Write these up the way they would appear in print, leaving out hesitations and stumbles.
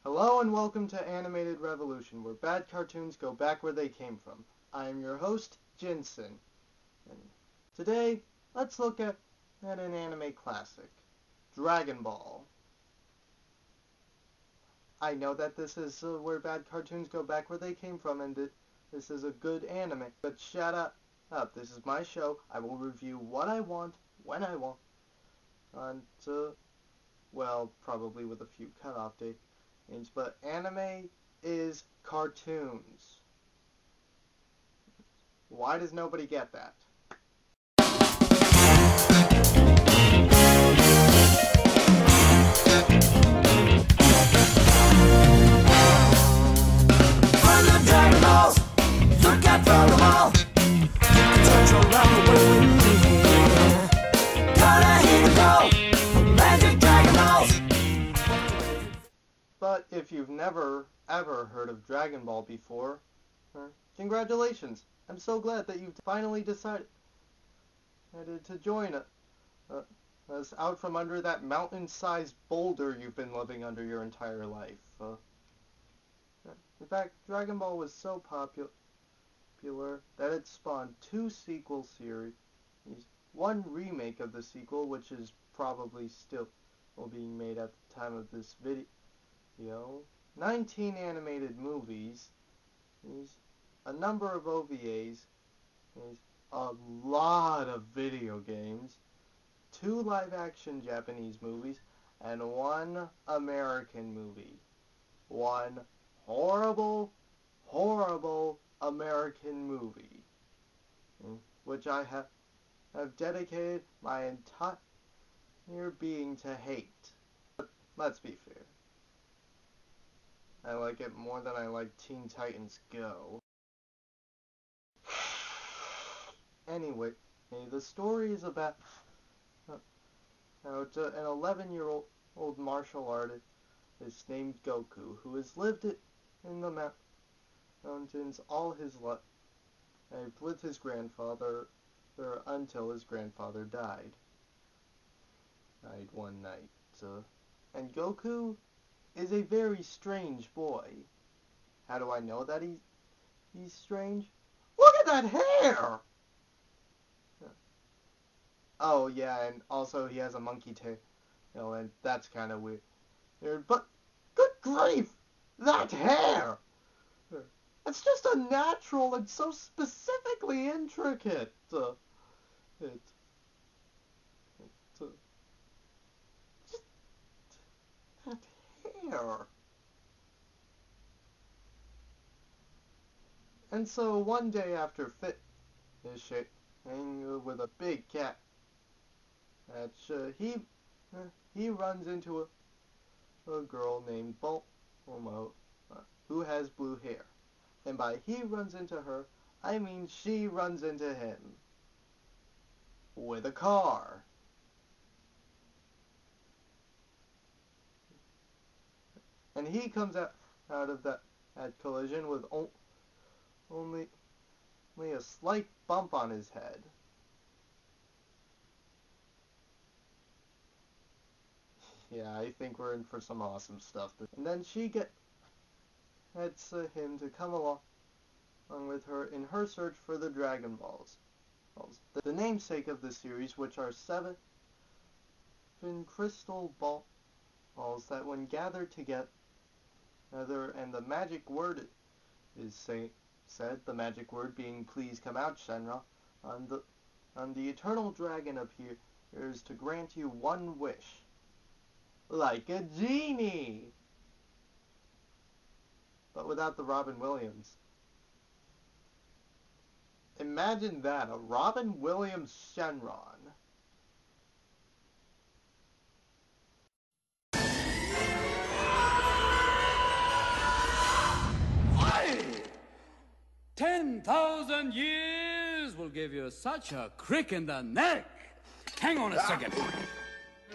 Hello and welcome to Animated Revolution, where bad cartoons go back where they came from. I am your host, Jinsen, and today, let's look at an anime classic, Dragon Ball. I know that this is where bad cartoons go back where they came from, and this is a good anime, but shut up. This is my show. I will review what I want, when I want, and, well, probably with a few cut-off dates, but anime is cartoons. Why does nobody get that? Run the Dragon Balls, look out from the wall. You can touch around the world with me. Gonna hit and go, Magic Dragon Balls. But if you've never, ever heard of Dragon Ball before, congratulations. I'm so glad that you've finally decided to join us out from under that mountain-sized boulder you've been living under your entire life. In fact, Dragon Ball was so popular that it spawned 2 sequel series, 1 remake of the sequel, which is probably still being made at the time of this video, 19 animated movies, a number of OVAs, a lot of video games, 2 live-action Japanese movies, and 1 American movie. 1 horrible, horrible American movie, which I have dedicated my entire being to hate. But let's be fair. I like it more than I like Teen Titans Go. Anyway, the story is about an 11-year-old martial artist named Goku, who has lived in the mountains all his life with his grandfather until his grandfather died one night. And Goku is a very strange boy. How do I know that he's strange? Look at that hair! Oh yeah, and also he has a monkey tail, and that's kind of weird. But good grief, that hair! It's just unnatural and so specifically intricate. Just that hair. And so one day after finishing with a big cat, he runs into a girl named Bulma who has blue hair. And by he runs into her, I mean she runs into him. With a car. And he comes out of that collision with only a slight bump on his head. Yeah, I think we're in for some awesome stuff. And then she gets him to come along with her in her search for the Dragon Balls. The namesake of the series, which are 7 crystal balls that when gathered together, and the magic word is said, the magic word being "Please come out, Shenron," the eternal dragon appears to grant you 1 wish. Like a genie! But without the Robin Williams. Imagine that, a Robin Williams Shenron. Aye! 10,000 years will give you such a crick in the neck. Hang on a second.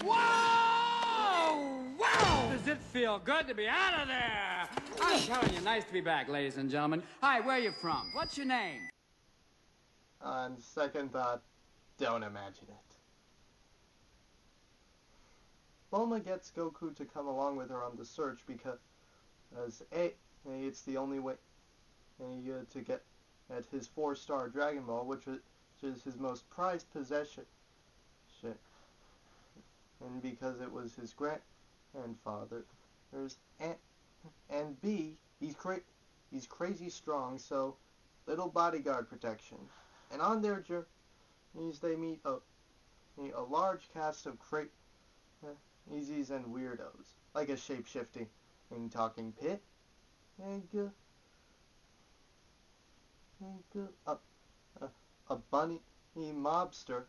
Wow! Wow! Does it feel good to be out of there? I'm telling you, nice to be back, ladies and gentlemen. Hi, where are you from? What's your name? On second thought, don't imagine it. Bulma gets Goku to come along with her on the search as it's the only way to get at his 4-star Dragon Ball, which is his most prized possession, and because it was his grandfather's, and B, he's crazy strong, so little bodyguard protection. And on their journeys, they meet a large cast of crazies and weirdos, like a shape-shifting talking pit, and a bunny mobster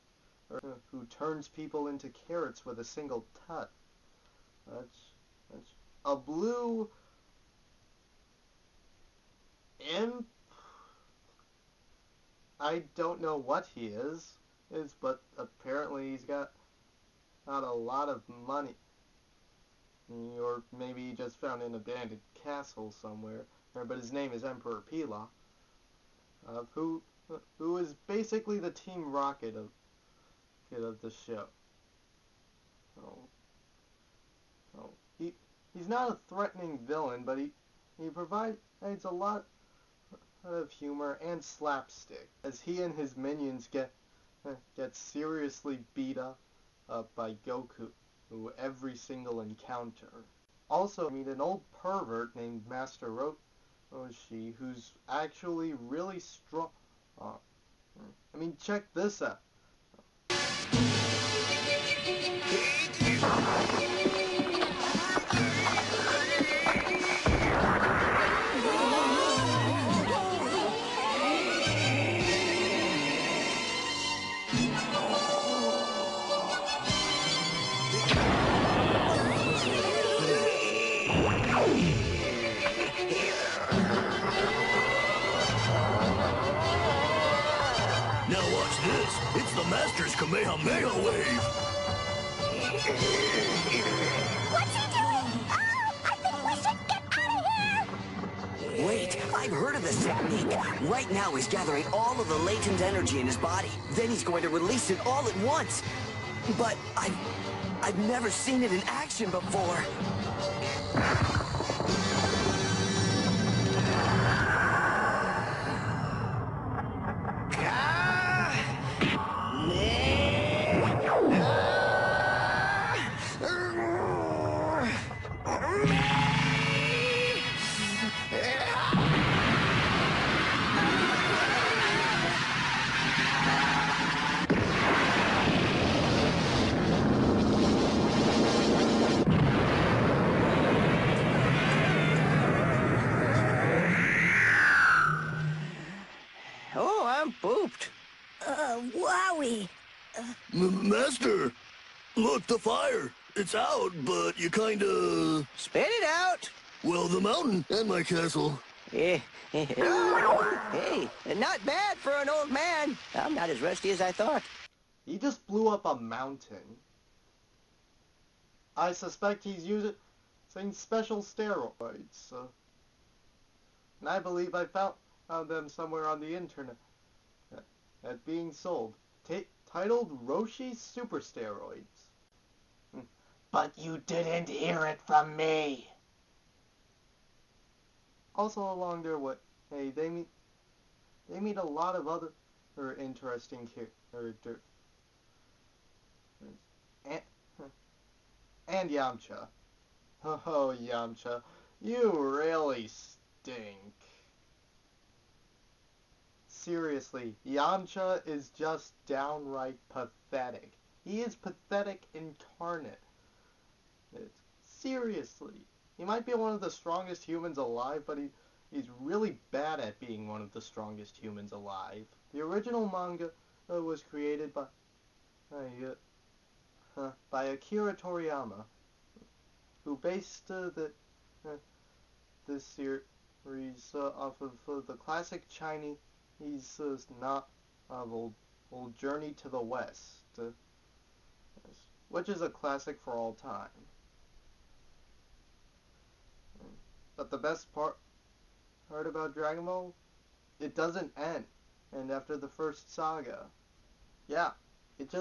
who turns people into carrots with a single touch. That's a blue imp. I don't know what he is, but apparently he's got not a lot of money. Or maybe he just found an abandoned castle somewhere. But his name is Emperor Pilaf, who is basically the Team Rocket of the show. He's not a threatening villain, but he provides a lot of humor and slapstick as he and his minions get seriously beat up by Goku every single encounter. Also, meet an old pervert named Master Roshi, who's actually really strong. I mean, check this out. Now watch this. It's the Master's Kamehameha Wave. What's he doing? Oh, I think we should get out of here! Wait, I've heard of this technique. Right now he's gathering all of the latent energy in his body. Then he's going to release it all at once. But I've never seen it in action before. Oh, I'm pooped. Wowie. Master, look, the fire. It's out, but you kinda... Spit it out. Well, the mountain and my castle. Hey, not bad for an old man. I'm not as rusty as I thought. He just blew up a mountain. I suspect he's using special steroids. And I believe I found them somewhere on the internet being sold. Titled Roshi's Super Steroids. But you didn't hear it from me. Also along their way, they meet a lot of other interesting characters. And Yamcha. Oh, Yamcha, you really stink. Seriously, Yamcha is just downright pathetic. He is pathetic incarnate. Seriously. He might be one of the strongest humans alive, but he's really bad at being one of the strongest humans alive. The original manga was created by Akira Toriyama, who based this series off of the classic Chinese novel Journey to the West, which is a classic for all time. But the best part about Dragon Ball, it doesn't end. And after the first saga, yeah, it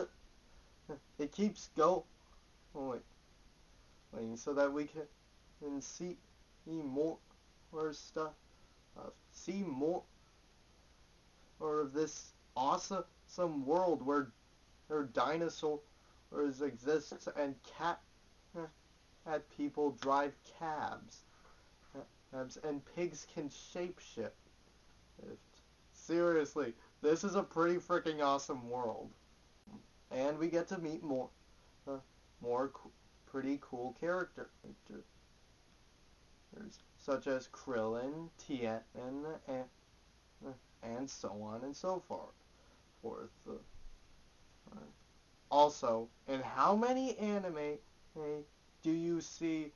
keeps going, so that we can more stuff. See more of this awesome world where dinosaurs exist and cat people drive cabs, and pigs can shapeshift. Seriously, this is a pretty freaking awesome world, and we get to meet more pretty cool characters such as Krillin, Tien, and so on and so forth. Also, in how many anime do you see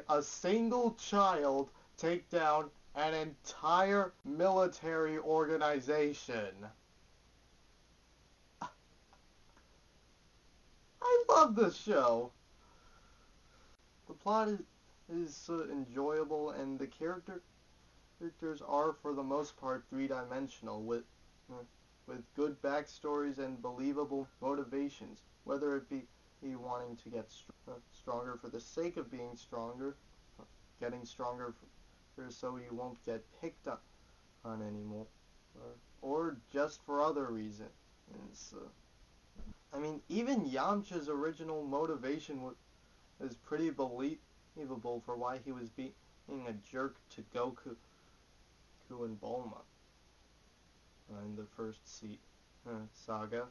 a single child take down an entire military organization? I love this show. The plot is enjoyable, and the characters are, for the most part, three-dimensional, with good backstories and believable motivations, whether it be wanting to get stronger for the sake of being stronger, getting stronger so you won't get picked on anymore, or just for other reasons. I mean, even Yamcha's original motivation was pretty believable for why he was being a jerk to Goku and Bulma in the first saga.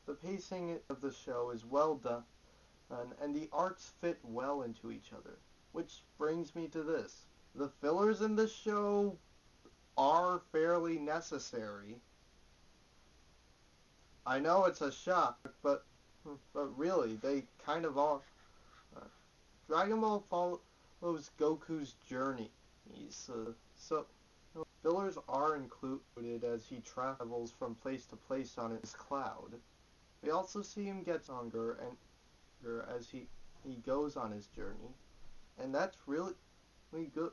The pacing of the show is well done, and the arcs fit well into each other, which brings me to this. The fillers in this show are fairly necessary. I know it's a shock, but really, they kind of are. Dragon Ball follows Goku's journey. So fillers are included as he travels from place to place on his cloud. We also see him get stronger and as he goes on his journey, and that's really good.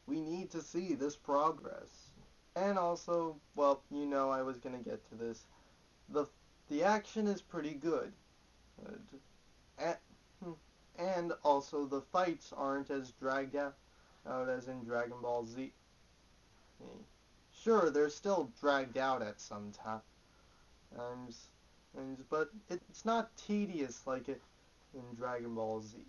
We need to see this progress. And also, well, you know I was gonna get to this. The action is pretty good. And also the fights aren't as dragged out as in Dragon Ball Z. Sure, they're still dragged out at some times, but it's not tedious like it in Dragon Ball Z.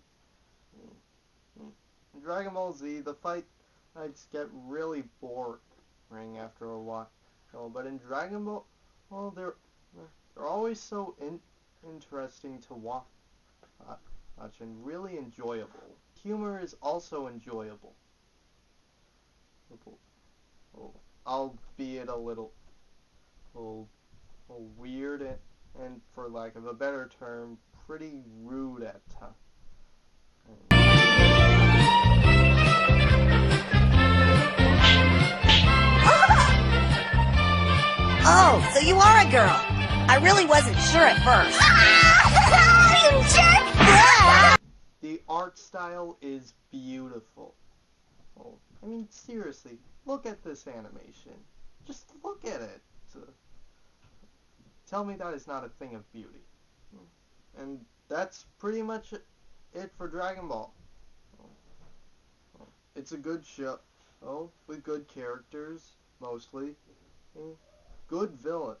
In Dragon Ball Z, the fights get really boring after a while, but in Dragon Ball, well, they're always so interesting to watch and really enjoyable. Humor is also enjoyable, albeit a little weird and, for lack of a better term, pretty rude at times. Oh, so you are a girl. I really wasn't sure at first. You jerk! The art style is beautiful. Oh, I mean, seriously, look at this animation. Just look at it. Tell me that is not a thing of beauty. And that's pretty much it for Dragon Ball. It's a good show, with good characters, mostly. Good villains,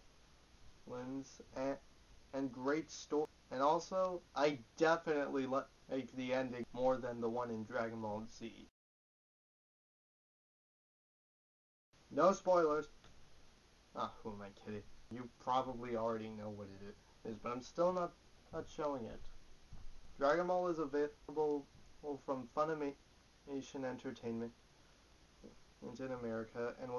and great story. And also, I definitely like the ending more than the one in Dragon Ball Z. No spoilers. Who am I kidding? You probably already know what it is, but I'm still not showing it. Dragon Ball is available from Funimation Entertainment in America, and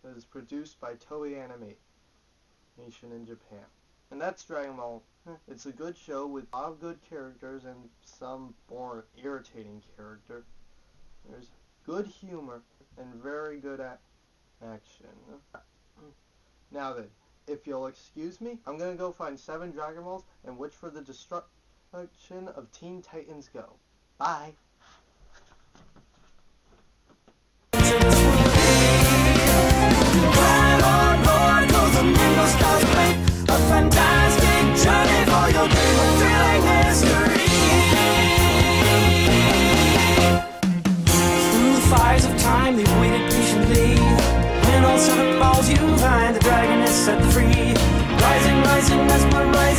was produced by Toei Animation in Japan. And that's Dragon Ball. It's a good show with a lot of good characters and some more irritating character. There's good humor and very good action. Now then, if you'll excuse me, I'm gonna go find 7 Dragon Balls and wish for the destruction of Teen Titans Go. Bye! Climb on board, 'cause the moon stars to make. fires of time, they've waited patiently. When all seven balls you find, the dragon is set free. Rising, rising, mesmerizing.